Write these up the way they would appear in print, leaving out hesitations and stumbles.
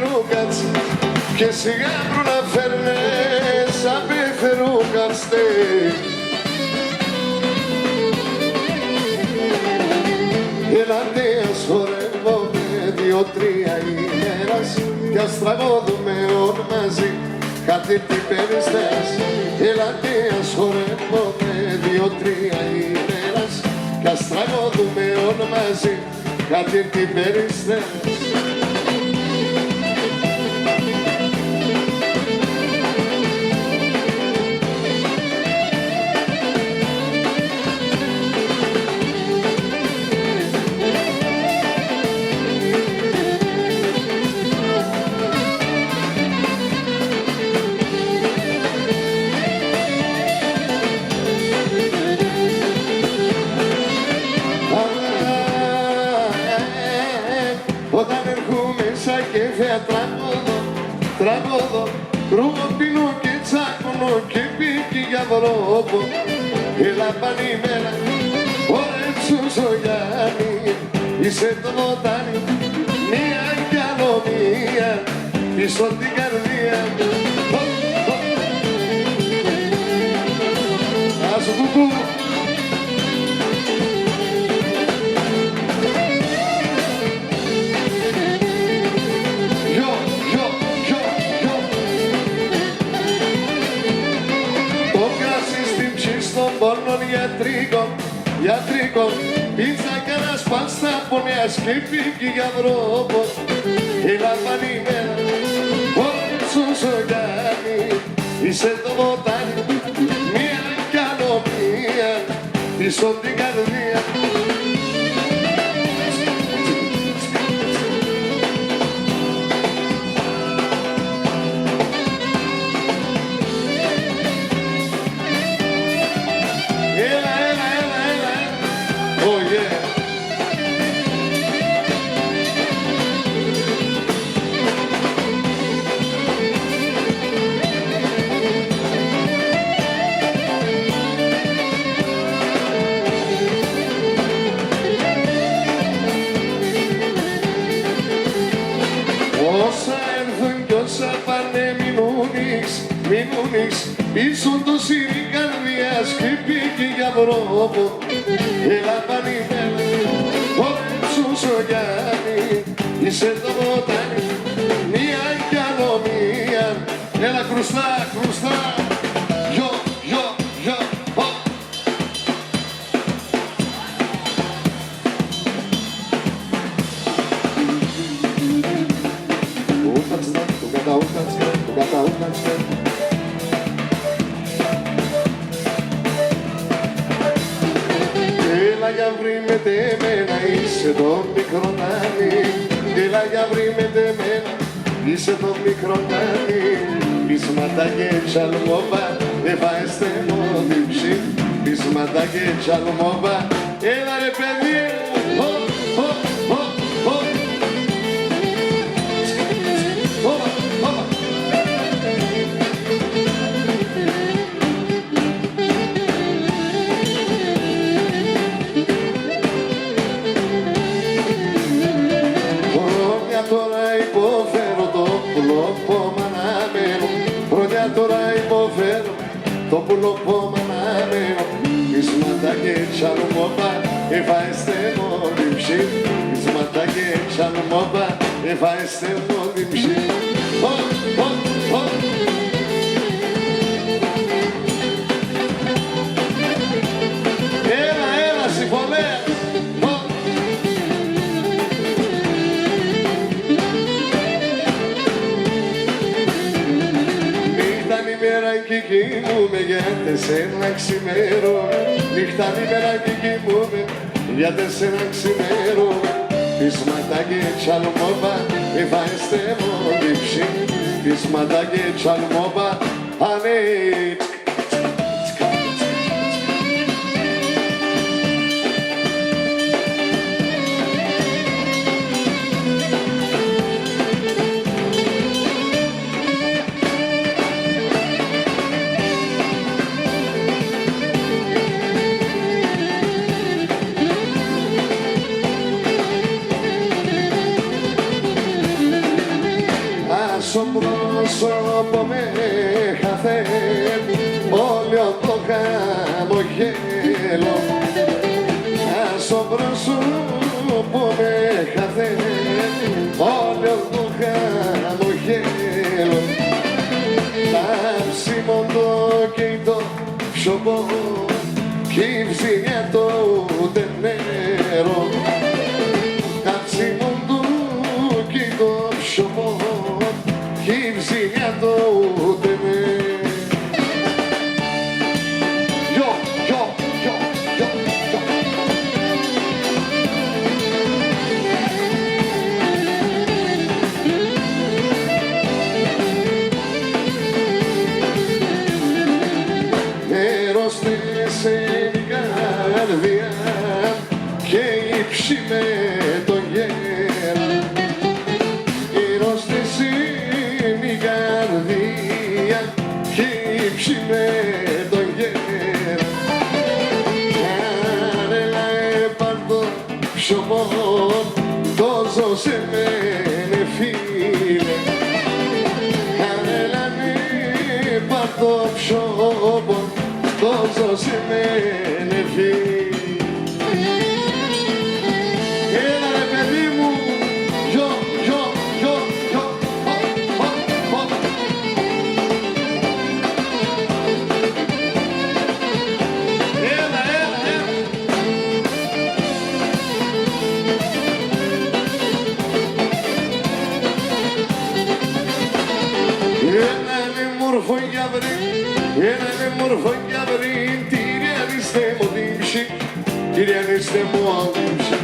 ρούκατς και σιγά βρου να φέρνες απίθε ρούκατστε. Ελάτε ας χορεύομαι 2-3 ημέρας κι ας τραγωδούμε όλοι μαζί κάτι την περιστέρας. Ελάτε ας χορεύομαι 2-3 ημέρας κι ας τραγωδούμε όλοι μαζί κάτι την περιστέρας. Όταν έρχομαι σαν κέφια τραγωδώ, ρούγω πίνω και τσάκωνο και πίκει για δρόπο. Έλα πανημένα, ωρέψου Ζωγιάννη, είσαι το βοτάνι, μία κι άλλο μία, πίσω την καρδία. Ας κουκού. Πόνων γιατρικών, πίτσα κι ένας πάστα πονέας και πίκει για δρόπο. Έλα πανημένα, ώρεψου Ζωγιάννη, είσαι το βοτάνι, μία κι άλλο μία, πίσω την καρδία. Όσα έρθουν κι όσα πάνε μεινούνεις, πίσω το σύρι καρδιάς και πίκει για δρόπο. Έλα πανημένα, ώρεψου Ζωγιάννη, είσαι το βοτάνι, μία κι άλλο μία. Έλα κρουστά, κρουστά, γιο, γιο, γιο, ho. Έλα για βρει με τεμένα, είσαι το μικρονάνι. Έλα για βρει με τεμένα, είσαι το μικρονάνι. Πείσματα και τσαλμόβα, δεν βάζετε μόδιψη. Πείσματα και τσαλμόβα, έλα ρε παιδί μου, τώρα υποφέρω το πουλόπωμα αναμένο. Χρόνια τώρα υποφέρω το πουλόπωμα αναμένο. Πείσματα και τσαλμόβα, εφάεστε μόδιψη. Πείσματα και τσαλμόβα, εφάεστε μόδιψη. Έλα, έλα, συμφωνέα. Νύχτα κοιμούμαι για τεσσέρα ξημέρωμα. Νύχτα νύχτα κοιμούμαι για τεσσέρα ξημέρωμα. Πείσματα και τσαλμόβα, εφάεστε μόδιψη. Πείσματα και τσαλμόβα, ανέιτ. στο πρόσωπο με χαθαίνει όλο το χαμογέλο. Στο πρόσωπο με χαθαίνει όλο το χαμογέλο. Τάψιμο το κοίτο σιωπό κι η ψηλιά το ούτε νερό. Τάψιμο το κοίτο σιωπό κι η ψηλιά το ούτε νερό. Και ύψη με το γέρα, ήρωστες είναι η καρδία και ύψη με το γέρα. Κανέλα έπαρτο ψωμό, τόσο σε μένε φίλε. Κανέλα έπαρτο ψωμό, τόσο σε μένε φίλε. Έναν μορφό για βρήν, τυριανίστε μου δίμψη, τυριανίστε μου δίμψη.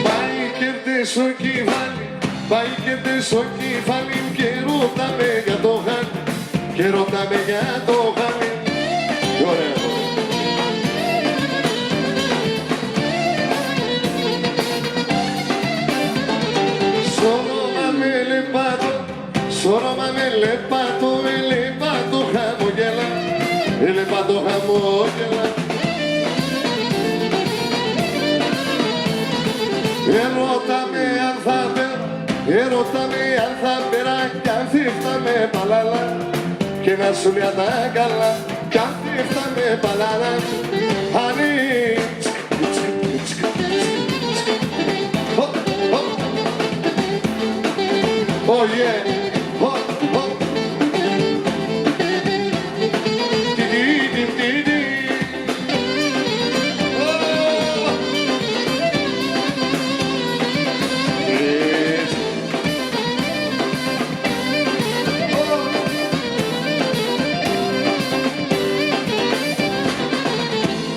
Πάει κερδές στο κεφάλι, πάει κερδές στο κεφάλι και ρωτάμε για το χάλι, και ρωτάμε για το χάλι. Τι ωραία. Σώρωμα με λεπάτο χαμογέλα, λεπάτο χαμογέλα. Ερώτα με αν θα πέρα κι αν θύφταμε παλάλα και να σου λέει τα καλά κι αν θύφταμε παλάλα. Oh yeah.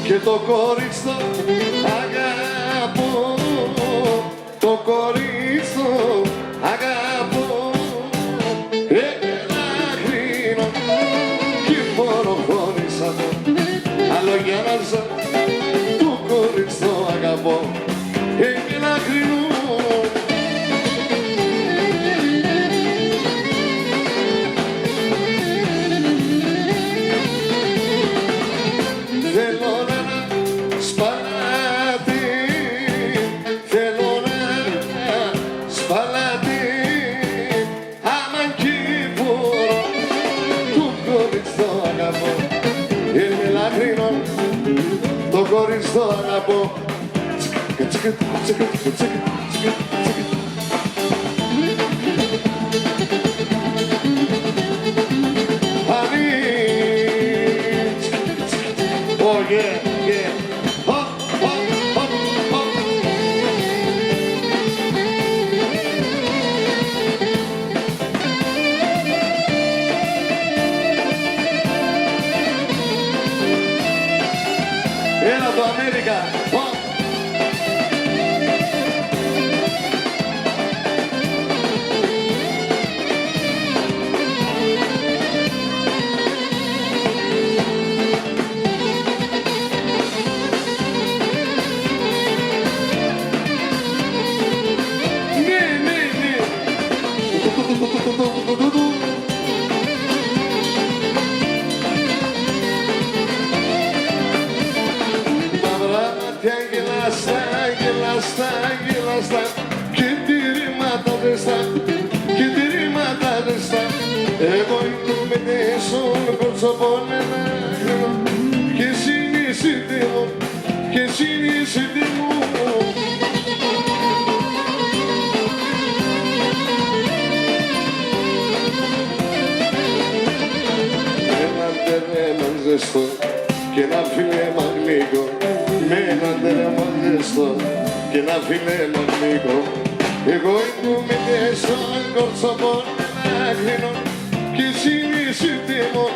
Και το κορίτσο αγαπώ, το κορίτσο αγαπώ. Ένα κρίνω κι μπορώ χωρίς αυτό, άλλο για να ζω, το κορίτσο αγαπώ. Ένα κρίνω. Το κορίτσι το αγαπώ. Oh yeah, yeah. Hop, hop, hop, hop. Έλα το Αμέρικα. Τα γελαστά, γελαστά, γελαστά και τη ρήματα δεν στα, και τη ρήματα δεν στα. Εγώ είμαι τέσσον κορτσοπών ένα χρόνο και εσύ νησίτη μου, και εσύ νησίτη μου. Έναν τερέμα ζεστό και ένα φιλέμα γλυκό, με έναν τερέμα ζεστό και ένα φιλέμα γλυκό. Εγώ είμαι τέσσον κορτσοπών ένα χρόνο και εσύ νησίτη μου.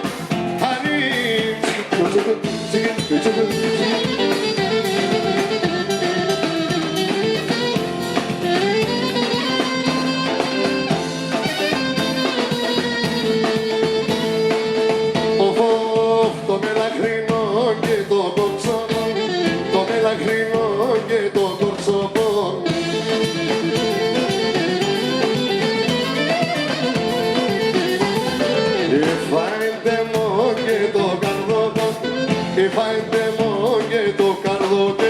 Το μελαχρινό και το κορτσοπό, το μελαχρινό και το κορτσοπό. Εφάιντε μου και το καρδόκο, εφάιντε μου και το καρδόκο.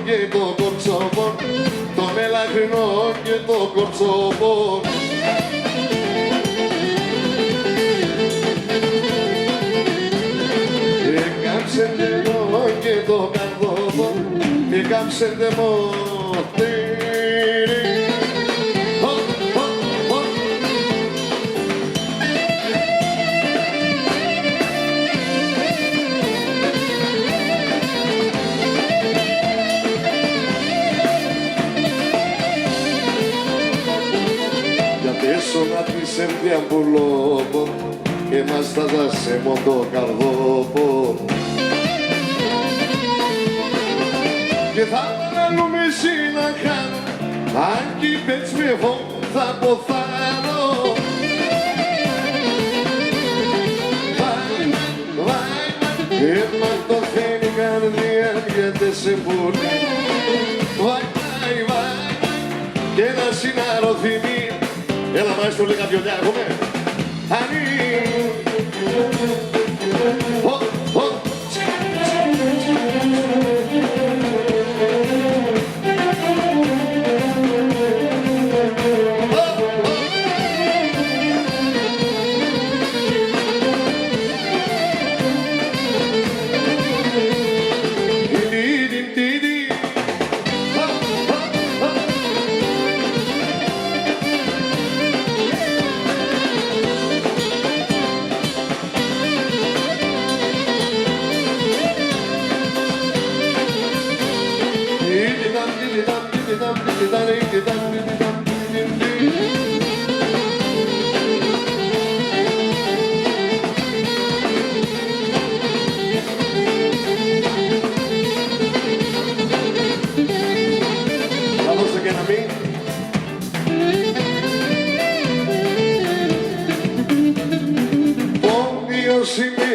Και το κορτσοπό, το μελαχρινό και το κορτσοπό. Εκάψετε μου και το καρδόπο, εκάψετε μου. Να τη σέρδια πουλόπο και μας τα δάσε μου το καρδόπο. Και θα αναλούμε εσύ να κάνω, αν κι είπες με εγώ θα ποθάνω. Έμα το θέλει καρδία γιατί σε πουλί. Βαϊ, και να συναρωθυμεί. Έλα μάestro λίγα βιολιά έχουμε. Ανή.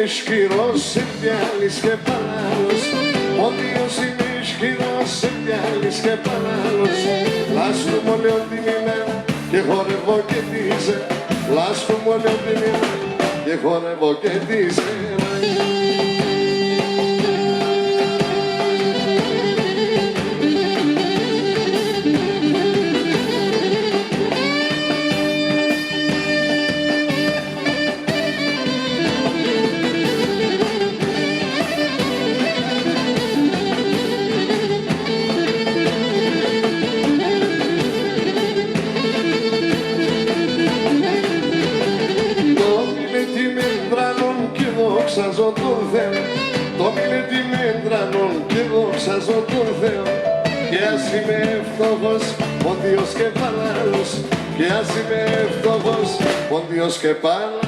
Ισχυρός σε πιάλεις και πανάλος, όντιος είναι ισχυρός σε πιάλεις και πανάλος. Λάσκουμε όλη την ημέρα και χορεύω και τίζε, λάσκουμε όλη την ημέρα και χορεύω και τίζε. Δόξαζω τον Θεό, το μήνυτι μέντρανον και δόξαζω τον Θεό. Και ας είμαι φτωχός, πόντιος και παλάλος, και ας είμαι φτωχός, πόντιος και παλάλος.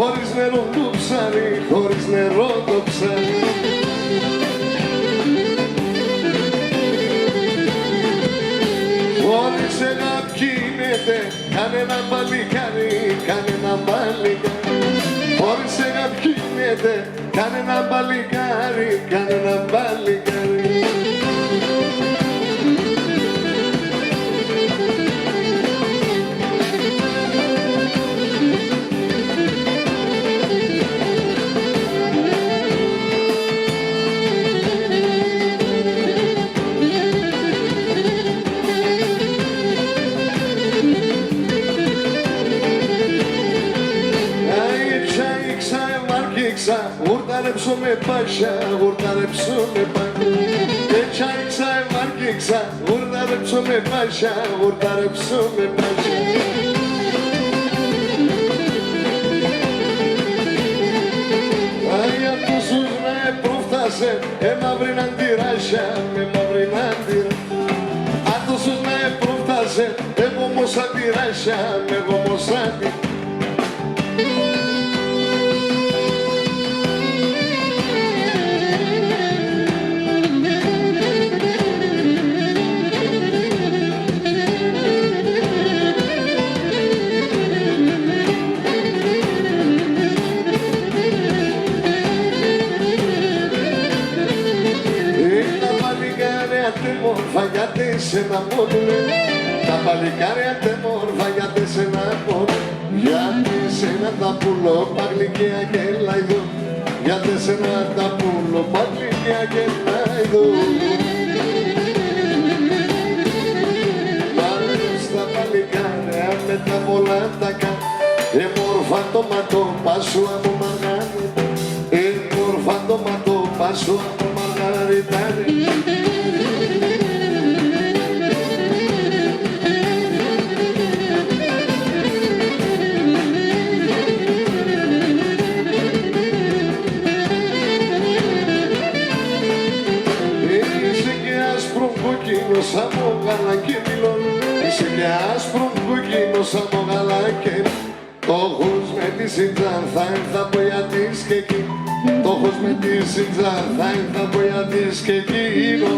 χωρίς νερό το ψάρι, χωρίς νερό το ψάρι. Χωρίς αγάπη γίνεται κανένα παλικάρι, κανένα παλικάρι. Χωρίς αγάπη γίνεται κανένα παλικάρι, κανένα παλικάρι. Ουρταρέψω με πάσια, ουρταρέψω με πάσια. Έτσι έξα εμάρκηξα, ουρταρέψω με πάσια, ουρταρέψω με πάσια. Άγια τους με προφτάσε, μαύριναν τη ράσια, με μαύριναν τη ράσια. Αν τους με προφτάσε, εγώ μόσα τη ράσια, με εγώ μόσα τη ράσια. Γιατί σε ένα μόνο, τα παλικάρια τεμόρφα γιατί σε ένα μόνο. Γιατί σε ένα τα πουλό παγλικία και λαϊδό. Γιατί σε ένα τα πουλό παγλικία και λαϊδό. Πάνε στα παλικάρια με τα πολλά τα καν. Μόρφα το ματό πάσου από μαργαριτάρι. Μόρφα το ματό πάσου από μαργαριτάρι. Σαν το γαλάκι μιλών, είσαι και άσπρο κοκκίνο σαν το γαλάκι. Τόχος με τη συντζάρ θα έρθα από γιατής και εκεί. Τόχος με τη συντζάρ θα έρθα από γιατής και εκείνο.